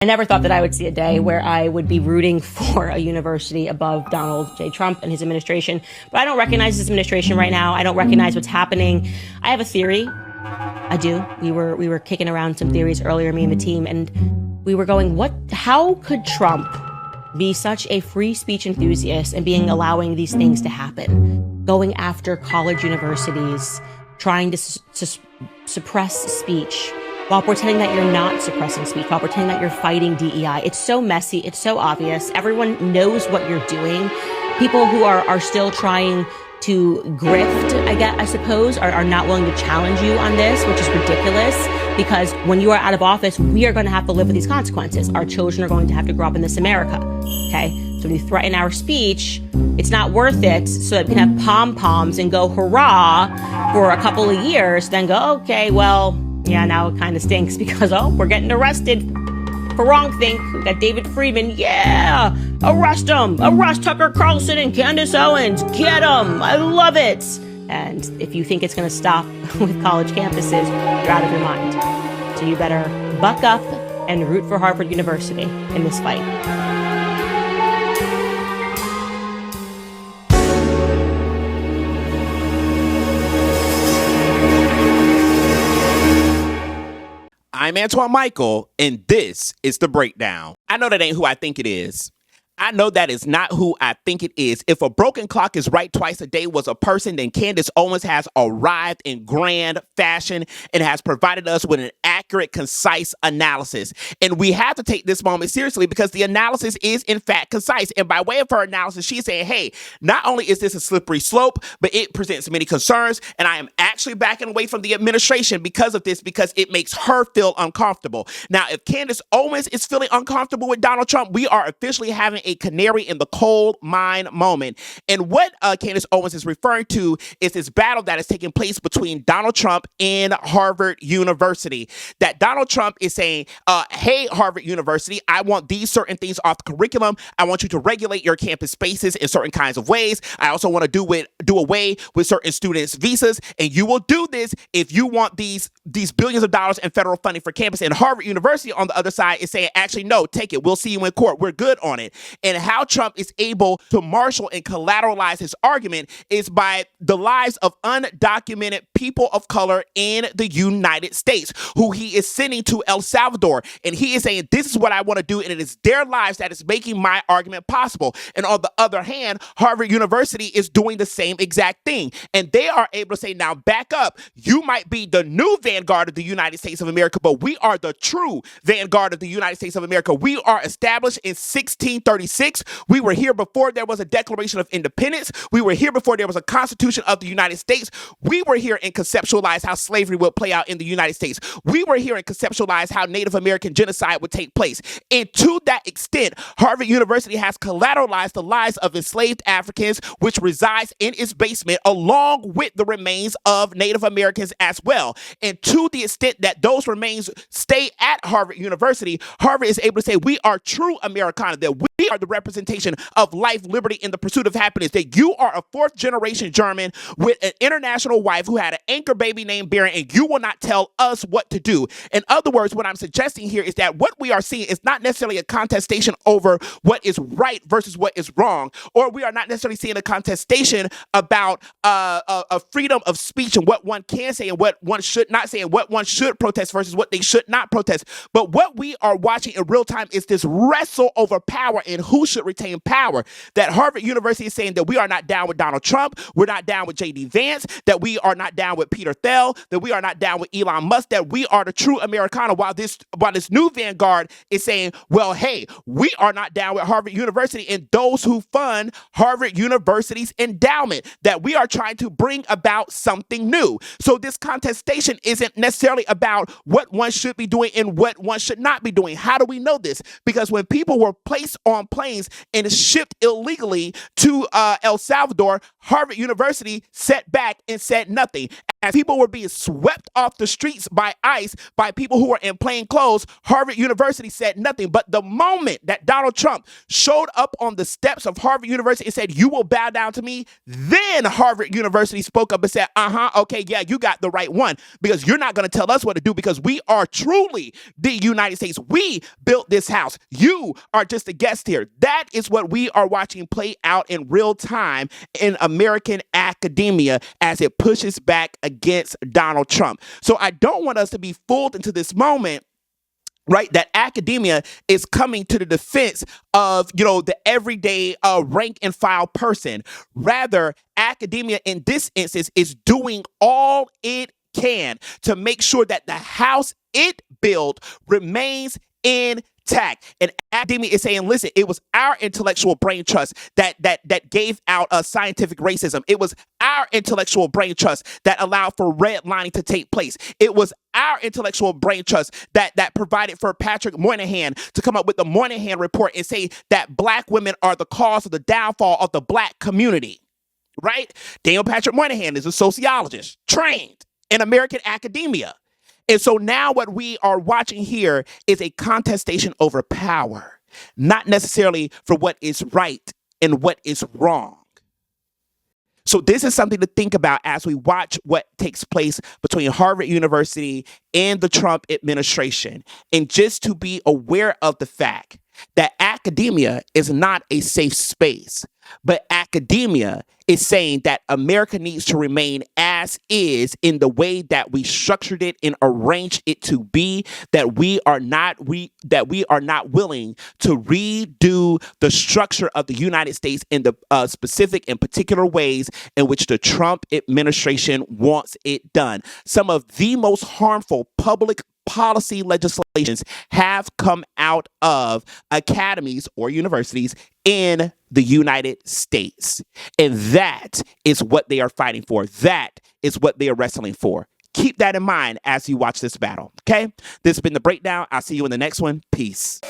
I never thought that I would see a day where I would be rooting for a university above Donald J. Trump and his administration. But I don't recognize his administration right now. I don't recognize what's happening. I have a theory. I do. We were kicking around some theories earlier, me and the team, and we were going, how could Trump be such a free speech enthusiast and allowing these things to happen? Going after college universities, trying to suppress speech, while pretending that you're not suppressing speech, while pretending that you're fighting DEI. It's so messy. It's so obvious. Everyone knows what you're doing. People who are still trying to grift, I suppose, are not willing to challenge you on this, which is ridiculous, because when you are out of office, we are going to have to live with these consequences. Our children are going to have to grow up in this America. Okay? So when you threaten our speech, it's not worth it so that we can have pom-poms and go hurrah for a couple of years, then go, okay, well, yeah, now it kind of stinks because, we're getting arrested for wrongthink. We got David Friedman. Yeah, arrest him. Arrest Tucker Carlson and Candace Owens. Get them. I love it. And if you think it's going to stop with college campuses, you're out of your mind. So you better buck up and root for Harvard University in this fight. I'm Antoine Michael, and this is The Breakdown. I know that ain't who I think it is. I know that is not who I think it is. If a broken clock is right twice a day was a person, then Candace Owens has arrived in grand fashion and has provided us with an accurate, concise analysis. And we have to take this moment seriously because the analysis is, in fact, concise. And by way of her analysis, she's saying, hey, not only is this a slippery slope, but it presents many concerns. And I am actually backing away from the administration because of this, because it makes her feel uncomfortable. Now, if Candace Owens is feeling uncomfortable with Donald Trump, we are officially having a canary in the coal mine moment. And what Candace Owens is referring to is this battle that is taking place between Donald Trump and Harvard University. That Donald Trump is saying, hey, Harvard University, I want these certain things off the curriculum. I want you to regulate your campus spaces in certain kinds of ways. I also want to do away with certain students' visas. And you will do this if you want these billions of dollars in federal funding for campus. And Harvard University on the other side is saying, actually, no, take it. We'll see you in court. We're good on it. And how Trump is able to marshal and collateralize his argument is by the lives of undocumented people of color in the United States, who he is sending to El Salvador. And he is saying, this is what I want to do. And it is their lives that is making my argument possible. And on the other hand, Harvard University is doing the same exact thing. And they are able to say, now back up. You might be the new vanguard of the United States of America, but we are the true vanguard of the United States of America. We are established in 1636. We were here before there was a Declaration of Independence. We were here before there was a Constitution of the United States. We were here and conceptualized how slavery would play out in the United States. We were here and conceptualized how Native American genocide would take place. And to that extent, Harvard University has collateralized the lives of enslaved Africans, which resides in its basement, along with the remains of Native Americans as well. And to the extent that those remains stay at Harvard University, Harvard is able to say, we are true Americana, that we are the representation of life, liberty, and the pursuit of happiness, that you are a fourth generation German with an international wife who had an anchor baby named Baron, and you will not tell us what to do. In other words, what I'm suggesting here is that what we are seeing is not necessarily a contestation over what is right versus what is wrong, or we are not necessarily seeing a contestation about a freedom of speech and what one can say and what one should not say and what one should protest versus what they should not protest. But what we are watching in real time is this wrestle over power and who should retain power. That Harvard University is saying that we are not down with Donald Trump, we're not down with J.D. Vance, that we are not down with Peter Thiel, that we are not down with Elon Musk, that we are the true Americana, while this new vanguard is saying, well, hey, we are not down with Harvard University and those who fund Harvard University's endowment, that we are trying to bring about something new. So this contestation isn't necessarily about what one should be doing and what one should not be doing. How do we know this? Because when people were placed on on planes and shipped illegally to El Salvador, Harvard University sat back and said nothing. As people were being swept off the streets by ICE, by people who were in plain clothes, Harvard University said nothing. But the moment that Donald Trump showed up on the steps of Harvard University and said, "You will bow down to me," then Harvard University spoke up and said, okay, yeah, you got the right one, because you're not going to tell us what to do, because we are truly the United States. We built this house. You are just a guest here. That is what we are watching play out in real time in American academia as it pushes back against Donald Trump. So I don't want us to be fooled into this moment, right, that academia is coming to the defense of, the everyday rank and file person. Rather, academia in this instance is doing all it can to make sure that the house it built remains intact. And academia is saying, listen, it was our intellectual brain trust that gave out scientific racism. It was our intellectual brain trust that allowed for redlining to take place. It was our intellectual brain trust that provided for Patrick Moynihan to come up with the Moynihan Report and say that Black women are the cause of the downfall of the Black community, right? Daniel Patrick Moynihan is a sociologist trained in American academia. And so now what we are watching here is a contestation over power, not necessarily for what is right and what is wrong. So this is something to think about as we watch what takes place between Harvard University and the Trump administration. And just to be aware of the fact that academia is not a safe space, but academia is saying that America needs to remain as is in the way that we structured it and arranged it to be, that we are not willing to redo the structure of the United States in the specific and particular ways in which the Trump administration wants it done. Some of the most harmful public policy legislations have come out of academies or universities in the United States. And that is what they are fighting for. That is what they are wrestling for. Keep that in mind as you watch this battle, okay? This has been The Breakdown. I'll see you in the next one. Peace.